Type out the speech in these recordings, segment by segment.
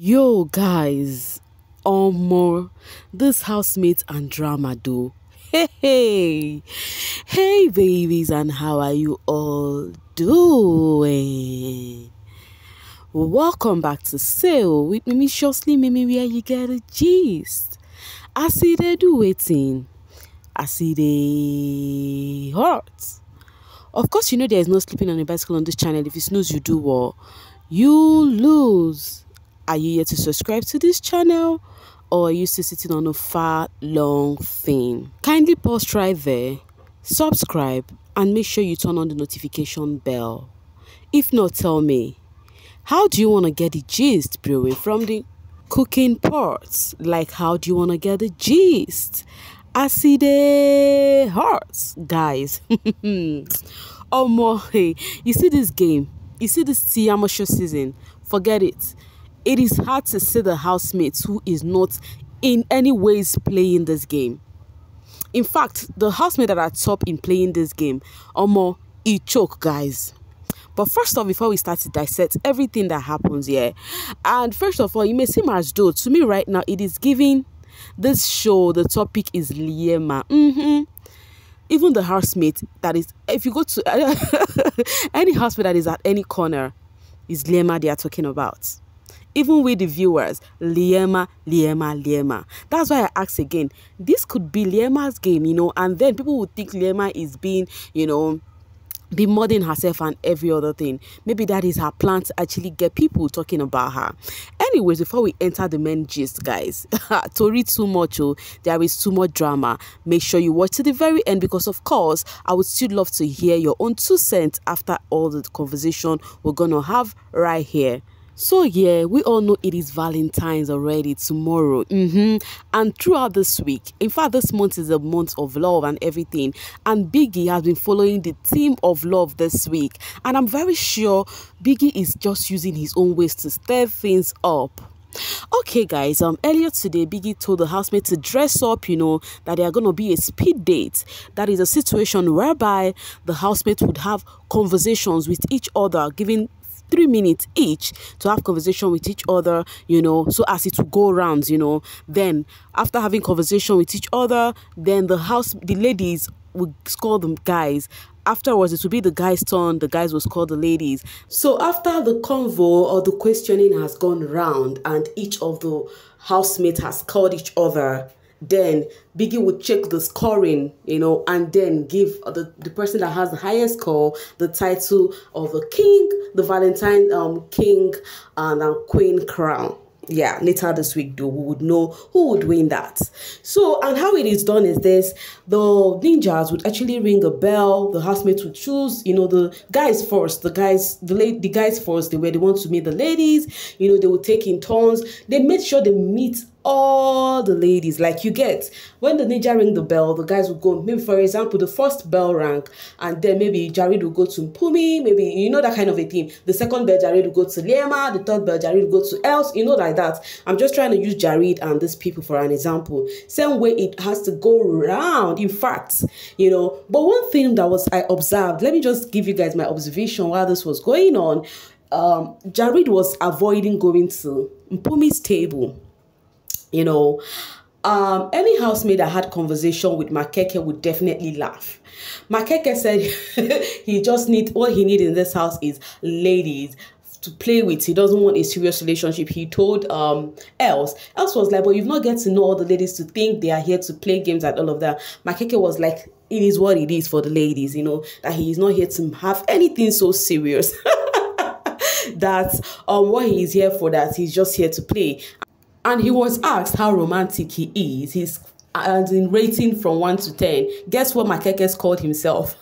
Yo guys, more this housemate and drama though. Hey babies, and how are you all doing? Welcome back to Sale with Mimi Shortly Mimi, where you get a gist. I see they do waiting. I see they hurt. Of course, you know there is no sleeping on a bicycle on this channel. If you snooze, you do what? You lose. Are you yet to subscribe to this channel, or are you still sitting on a far long thing? Kindly pause right there, subscribe, and make sure you turn on the notification bell. If not, tell me, how do you want to get the gist brewing from the cooking parts? Like, how do you want to get the gist? I see the hearts, guys. Hey, you see this game? You see this amateur season? Forget it. It is hard to see the housemates who is not in any ways playing this game. In fact, the housemate that are top in playing this game, it choke, guys. But first off, before we start to dissect everything that happens here, and first of all, you may seem as though, to me right now, it is giving this show, the topic is Liema. Even the housemate that is, if you go to any housemate that is at any corner, is Liema they are talking about. Even with the viewers, Liema. That's why I ask again, this could be Liema's game, and then people would think Liema is being, bemodding herself and every other thing. Maybe that is her plan to actually get people talking about her. Anyways, before we enter the main gist, guys, to read too much, there is too much drama. Make sure you watch to the very end, because of course I would still love to hear your own 2 cents after all the conversation we're gonna have right here. So yeah, we all know it is Valentine's already tomorrow. And throughout this week, in fact, this month is a month of love and everything. And Biggie has been following the theme of love this week. And I'm very sure Biggie is just using his own ways to stir things up. Okay guys, earlier today Biggie told the housemate to dress up, that they are going to be a speed date. That is a situation whereby the housemate would have conversations with each other, giving 3 minutes each to have conversation with each other, so as it will go rounds, Then after having conversation with each other, then the ladies would score the guys. Afterwards, it will be the guys' turn. The guys will score the ladies. So after the convo or the questioning has gone round and each of the housemates has scored each other, then Biggie would check the scoring, and then give the person that has the highest score the title of the king, the Valentine king and queen crown. Yeah, later this week though, we would know who would win that. So, and how it is done is this: the ninjas would actually ring a bell. The housemates would choose, the guys first. The guys first. They were the ones to meet the ladies. They would take in turns. They made sure they meet all the ladies. Like, you get, when the ninja ring the bell, the guys would go, maybe for example the first bell rang, and then maybe Jareed will go to Mpumi, maybe that kind of a thing. The second bell Jareed will go to Liema, the third bell Jareed will go to else, like that. I'm just trying to use Jareed and these people for an example. Same way it has to go round, in fact, but one thing that I observed, let me just give you guys my observation while this was going on. Jareed was avoiding going to Mpumi's table. Any housemaid that had conversation with Makeke would definitely laugh. Makeke said what he needs in this house is ladies to play with. He doesn't want a serious relationship. He told else was like, but you've not get to know all the ladies to think they are here to play games and all of that. Makeke was like, it is what it is for the ladies, that he is not here to have anything so serious. That's what he is here for, that he's just here to play. And he was asked how romantic he is. He's in rating from 1 to 10. Guess what Makeke called himself?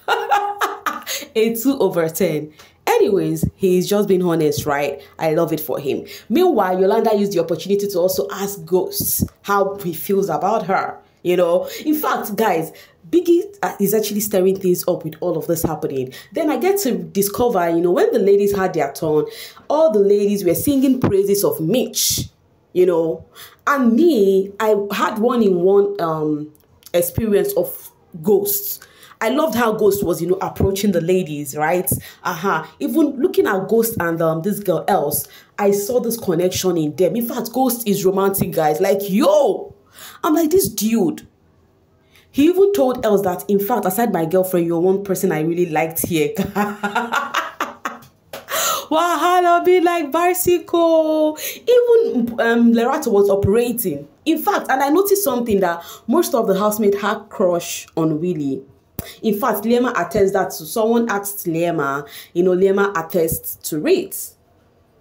A 2/10. Anyways, he's just being honest, right? I love it for him. Meanwhile, Yolanda used the opportunity to also ask Ghost how he feels about her. In fact, guys, Biggie is actually stirring things up with all of this happening. Then I get to discover, when the ladies had their turn, all the ladies were singing praises of Mitch. And me, I had one-in-one experience of ghosts. I loved how Ghost was, approaching the ladies, right? Even looking at Ghost and this girl else, I saw this connection in them. In fact, Ghost is romantic, guys. Like, yo, I'm like, this dude. He even told Els that, in fact, aside my girlfriend, you're one person I really liked here. Wahala be like bicycle. Even Lerato was operating. In fact, and I noticed something, that most of the housemates had crush on Willy. In fact, Liema attests that. So someone asked Liema, Liema attests to it,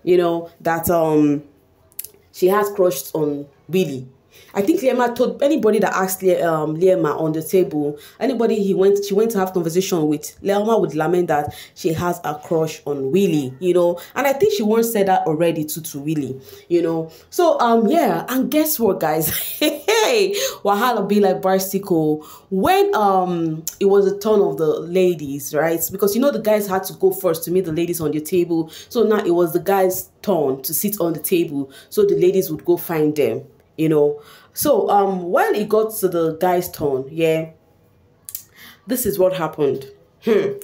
that she has crushed on Willy. I think Liema told anybody that asked Liema on the table, anybody she went to have conversation with, Liema would lament that she has a crush on Willy, and I think she once said that already to Willy, So yeah, and guess what, guys? Hey, wahala be like bicycle. When it was the turn of the ladies, right? Because the guys had to go first to meet the ladies on the table. So now it was the guys' turn to sit on the table, so the ladies would go find them. So when it got to the guy's turn, yeah, this is what happened. Mpumi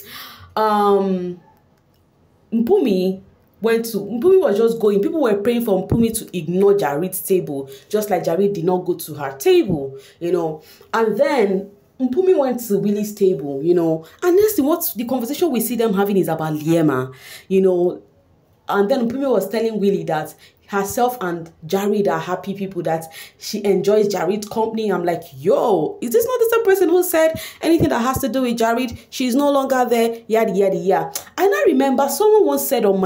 was just going. People were praying for Mpumi to ignore Jareed's table, just like Jareed did not go to her table, and then Mpumi went to Willy's table, and next thing, what the conversation we see them having is about Liema, and then Mpumi was telling Willy that herself and Jareed are happy people, that she enjoys Jareed's company. I'm like, yo, is this not the same person who said anything that has to do with Jareed, she's no longer there, yada, yada, yada. And I remember someone once said on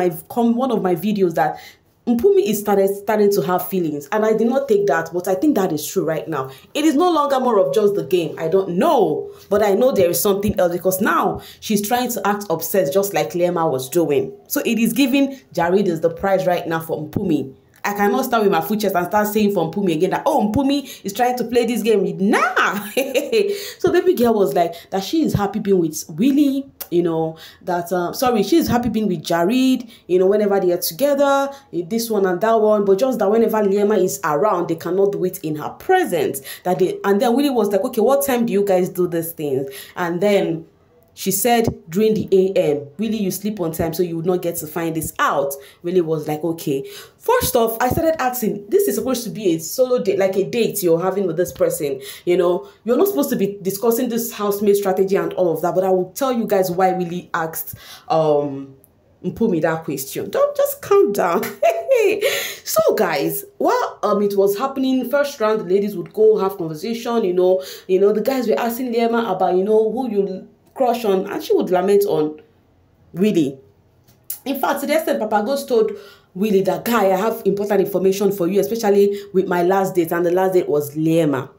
one of my videos that Mpumi is starting to have feelings, and I did not take that, but I think that is true right now. It is no longer more of just the game. I don't know, but I know there is something else, because now she's trying to act obsessed just like Liema was doing. So it is giving Jareed is the prize right now for Mpumi. I cannot start with my foot chest and start saying for Mpumi again that, oh, Mpumi is trying to play this game. Nah. So baby girl was like that she is happy being with Willy, that she is happy being with Jareed, whenever they are together, this one and that one, but just that whenever Liema is around, they cannot do it in her presence. And then Willy was like, okay, what time do you guys do these things? And then she said during the AM, Willy, you sleep on time, so you would not get to find this out. Willy was like, okay. First off, I started asking, this is supposed to be a solo date, like a date you're having with this person. You're not supposed to be discussing this housemate strategy and all of that, but I will tell you guys why Willy asked Mpumi that question. Don't just calm down. So guys, while it was happening, first round, the ladies would go have conversation, the guys were asking Liema about, who you crush on, and she would lament on Willy. In fact, to the extent Papa Ghost told Willy that, guy, I have important information for you, especially with my last date, and the last date was Liema.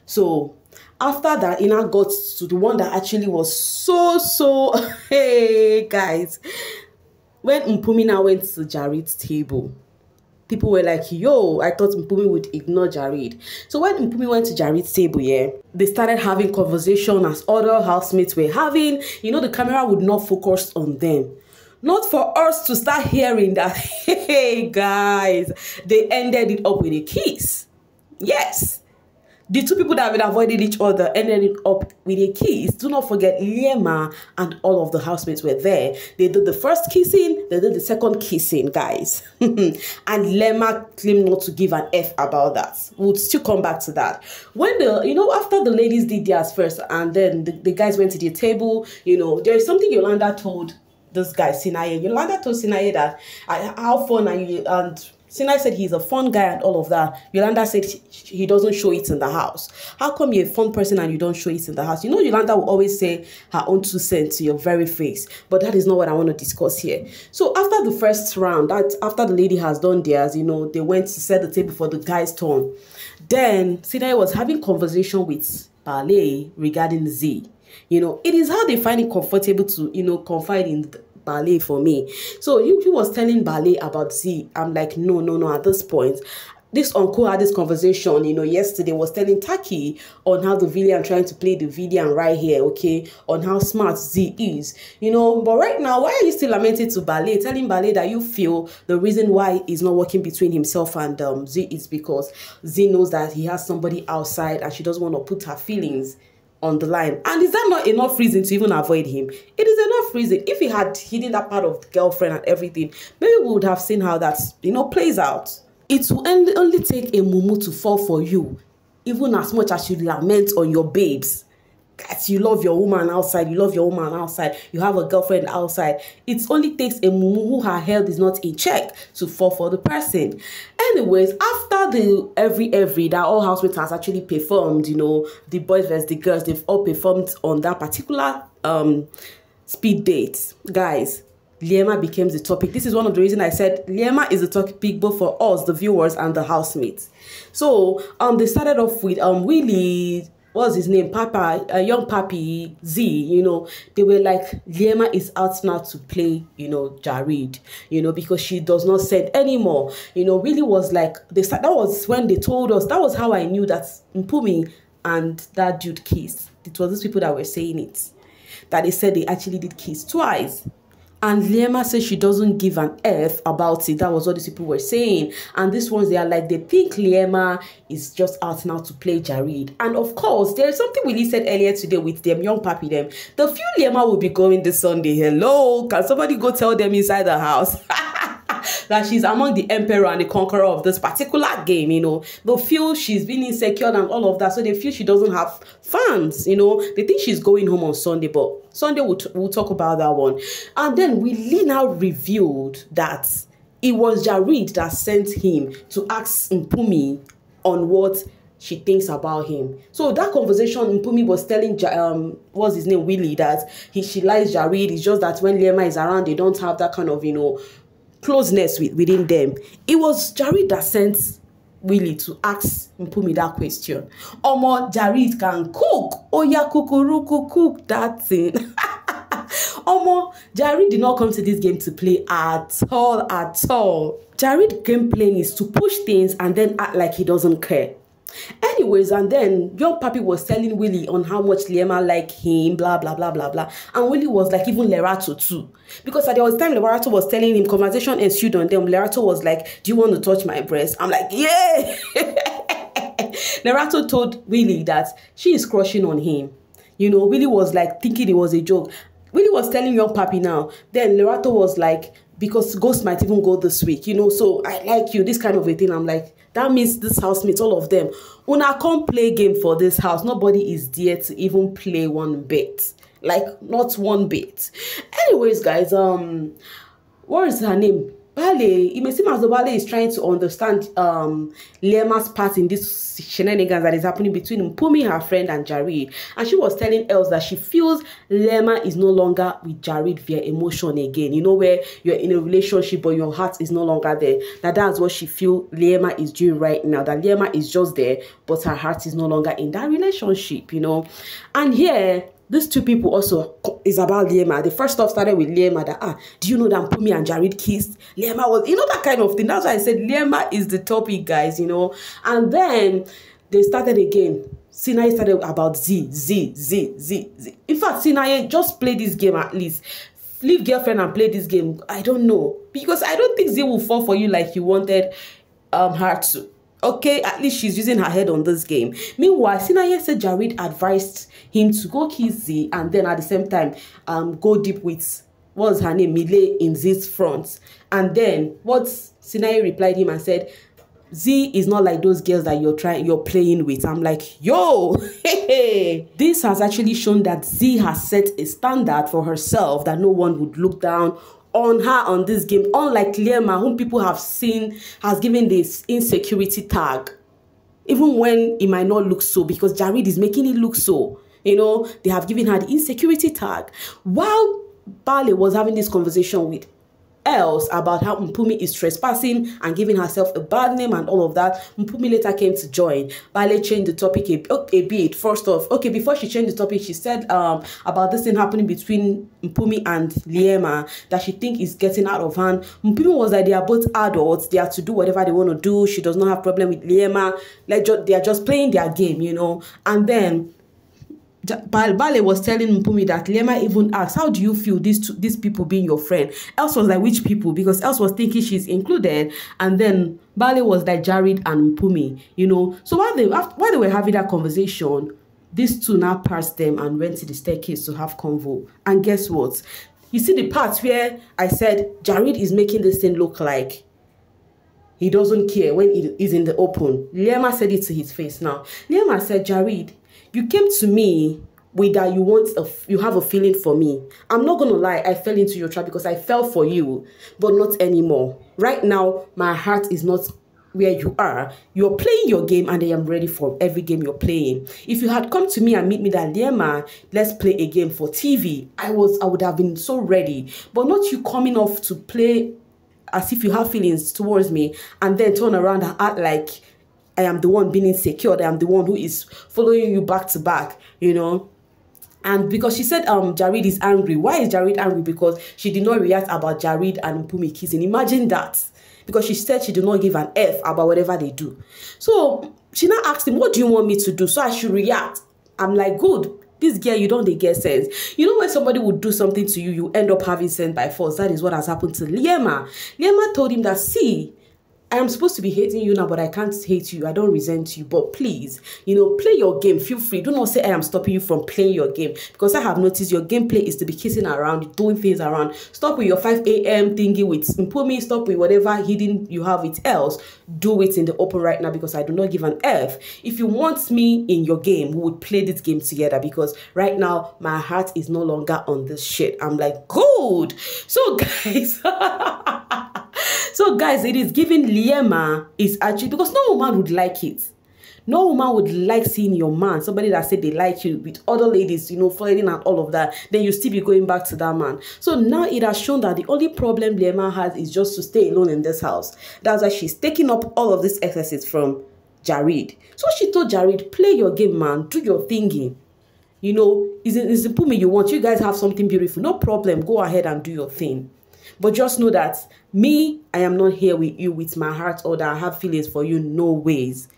So after that, it now got to the one that actually was so hey guys, when Mpumi now went to Jareed's table, people were like, yo, I thought Mpumi would ignore Jareed. So when Mpumi went to Jareed's table, yeah, they started having conversation as other housemates were having. The camera would not focus on them. Not for us to start hearing that, hey, guys, they ended it up with a kiss. Yes. The two people that have been avoiding each other ended it up with a kiss. Do not forget, Liema and all of the housemates were there. They did the first kissing, they did the second kissing, guys. And Liema claimed not to give an F about that. We'll still come back to that. When after the ladies did theirs first, and then the guys went to the table, there is something Yolanda told this guy, Sinaye. Yolanda told Sinaye that, how fun are you? And Sinaye said he's a fun guy and all of that. Yolanda said he doesn't show it in the house. How come you're a fun person and you don't show it in the house? Yolanda will always say her own 2 cents to your very face. But that is not what I want to discuss here. So after the first round, after the lady has done theirs, they went to set the table for the guy's turn. Then Sinaye was having conversation with Ballet regarding Z. It is how they find it comfortable to, confide in Ballet for me. So he was telling Ballet about Z. I'm like, no, at this point. This uncle had this conversation, yesterday, was telling Taki on how the villain trying to play the villain right here, okay, on how smart Z is, but right now, why are you still lamenting to Ballet, telling Ballet that you feel the reason why it's not working between himself and Z is because Z knows that he has somebody outside and she doesn't want to put her feelings on the line. And is that not enough reason to even avoid him? It is enough reason. If he had hidden that part of the girlfriend and everything, maybe we would have seen how that, plays out. It will only take a mumu to fall for you, even as much as you lament on your babes. That you love your woman outside, you have a girlfriend outside. It only takes a mumu who her health is not in check to fall for the person. Anyways, after the every that all housemates has actually performed, the boys versus the girls, they've all performed on that particular speed date. Guys, Liema became the topic. This is one of the reasons I said Liema is the topic both for us, the viewers, and the housemates. So they started off with Willy, what's his name, young papi Z, they were like, Liema is out now to play, Jareed, because she does not send anymore. Willy was like, that was when they told us, that was how I knew that Mpumi and that dude kissed. It was these people that were saying it, that they said they actually did kiss twice. And Liema says she doesn't give an F about it. That was what these people were saying. And these ones, they are like, they think Liema is just out now to play Jareed. And of course, there is something Willy said earlier today with them, young papi them. The few Liema will be going this Sunday. Hello, can somebody go tell them inside the house? That she's among the emperor and the conqueror of this particular game, They feel she's been insecure and all of that, so they feel she doesn't have fans, They think she's going home on Sunday, but Sunday we'll talk about that one. And then Willy now revealed that it was Jareed that sent him to ask Mpumi on what she thinks about him. So that conversation, Mpumi was telling what's his name, Willy, that she likes Jareed. It's just that when Liema is around, they don't have that kind of closeness within them. It was Jareed that sent Willy to ask Mpumi that question. Omo, Jareed can cook. Oya kukuruku, cook that thing. Omo, Jareed did not come to this game to play at all. Jareed game playing is to push things and then act like he doesn't care. Anyways, and then young papi was telling Willy on how much Liema liked him, blah, blah, blah, blah, blah. And Willy was like, even Lerato too. Because at the time Lerato was telling him, conversation ensued on them. Lerato was like, do you want to touch my breast? I'm like, yeah. Lerato told Willy that she is crushing on him. Willy was like thinking it was a joke. Willy was telling young papi now. Then Lerato was like, because ghost might even go this week, so I like you, this kind of a thing. I'm like, that means this housemates, all of them, una can't play game for this house. Nobody is there to even play one bit. Like, not one bit. Anyways, guys, what is her name? Bale, it may seem as though Bale is trying to understand Liema's part in this shenanigans that is happening between Mpumi, her friend, and Jareed. And she was telling Els that she feels Liema is no longer with Jareed via emotion again. Where you're in a relationship but your heart is no longer there. That's what she feels Liema is doing right now. That Liema is just there, but her heart is no longer in that relationship, And here, these two people also is about Liema. The first stuff started with Liema that, do you know that Mpumi and Jareed kissed? Liema was, that kind of thing. That's why I said Liema is the topic, guys, And then they started again. Sinaye started about Z. In fact, Sinaye, just play this game at least. Leave girlfriend and play this game. I don't know. Because I don't think Z will fall for you like you wanted her to. Okay, at least she's using her head on this game. Meanwhile, Sinaye said Jareed advised him to go kiss Z and then at the same time go deep with, what's her name, Mile in Z's front. And then what Sinaye replied him and said, Z is not like those girls that you're playing with. I'm like, yo, this has actually shown that Z has set a standard for herself that no one would look down on her on this game, unlike Liema, whom people have seen has given this insecurity tag, even when it might not look so, because Jareed is making it look so. They have given her the insecurity tag. While Bale was having this conversation with Els about how Mpumi is trespassing and giving herself a bad name and all of that, Mpumi later came to join. Bale changed the topic a bit. First off, before she changed the topic, she said about this thing happening between Mpumi and Liema that she think is getting out of hand. Mpumi was like, they are both adults, they are to do whatever they want to do. She does not have problem with Liema. They are just playing their game, And then Bale was telling Mpumi that Liema even asked, how do you feel these people being your friend? Els was like, which people? Because Els was thinking she's included. And then Bale was like, Jareed and Mpumi, So while they were having that conversation, These two now passed them and went to the staircase to have convo. And guess what? You see the part where I said Jareed is making this thing look like he doesn't care when it is in the open. Liema said it to his face now. Liema said, Jareed, you came to me with that you have a feeling for me. I'm not gonna lie, I fell into your trap because I fell for you, but not anymore. Right now, my heart is not where you are. You're playing your game and I am ready for every game you're playing. If you had come to me and meet me that Liema, let's play a game for TV, I would have been so ready. But not you coming off to play as if you have feelings towards me and then turn around and act like I am the one being insecure, I am the one who is following you back to back, you know. And because she said Jareed is angry. Why is Jareed angry? Because she did not react about Jareed and Mpumi kissing. Imagine that. Because she said she did not give an F about whatever they do. So she now asked him, what do you want me to do? So I should react. I'm like, good. This girl, you don't get sense. You know when somebody would do something to you, you end up having sense by force. That is what has happened to Liema. Liema told him that, see, I am supposed to be hating you now, but I can't hate you. I don't resent you. But please, you know, play your game. Feel free. Do not say I am stopping you from playing your game. Because I have noticed your gameplay is to be kissing around, doing things around. Stop with your 5 a.m. thingy with Mpumi. Stop with whatever hidden you have with else. Do it in the open right now because I do not give an F. If you want me in your game, we would play this game together because right now, my heart is no longer on this shit. I'm like, good. So guys... So guys, it is giving Liema is actually, because no woman would like it. No woman would like seeing your man, somebody that said they like you with other ladies, you know, flirting and all of that. Then you still be going back to that man. So now it has shown that the only problem Liema has is just to stay alone in this house. That's why she's taking up all of this exercise from Jareed. So she told Jareed, play your game, man. Do your thingy. You know, is it Mpumi you want? You guys have something beautiful. No problem. Go ahead and do your thing. But just know that me, I am not here with you with my heart or that I have feelings for you. No ways.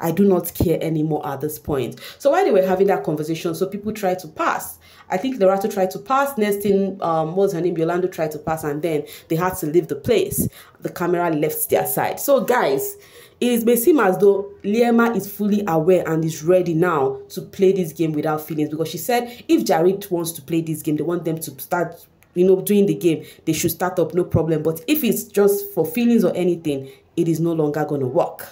I do not care anymore at this point. So while they were having that conversation, so people tried to pass. I think Lerato tried to pass. Next thing, what was her name? Yolanda tried to pass, and then they had to leave the place. The camera left their side. So guys, it may seem as though Liema is fully aware and is ready now to play this game without feelings, because she said if Jareed wants to play this game, they want them to start, you know, doing the game. They should start up, no problem. But if it's just for feelings or anything, it is no longer going to work.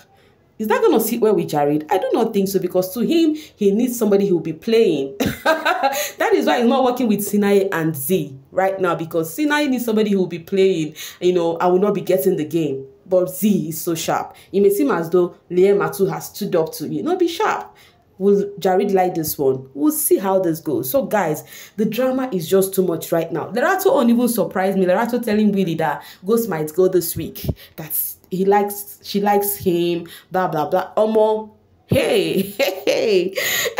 Is that going to sit well with Jareed? I do not think so, because to him, he needs somebody who will be playing. That is why he's not working with Sinaye and Z right now, because Sinaye needs somebody who will be playing. You know, I will not be getting the game. But Z is so sharp. It may seem as though Liema too has stood up to, you know, be sharp. Will Jareed like this one? We'll see how this goes. So guys, the drama is just too much right now. Lerato won't even surprise me. Lerato telling Willy that Ghost might go this week. That's she likes him, blah blah blah. Omo, hey.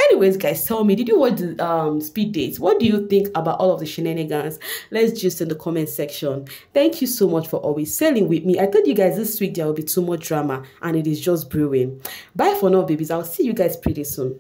Anyways, guys, tell me, did you watch the speed dates? What do you think about all of the shenanigans? Let's just in the comment section. Thank you so much for always sailing with me. I told you guys this week there will be too much drama, and it is just brewing. Bye for now, babies. I'll see you guys pretty soon.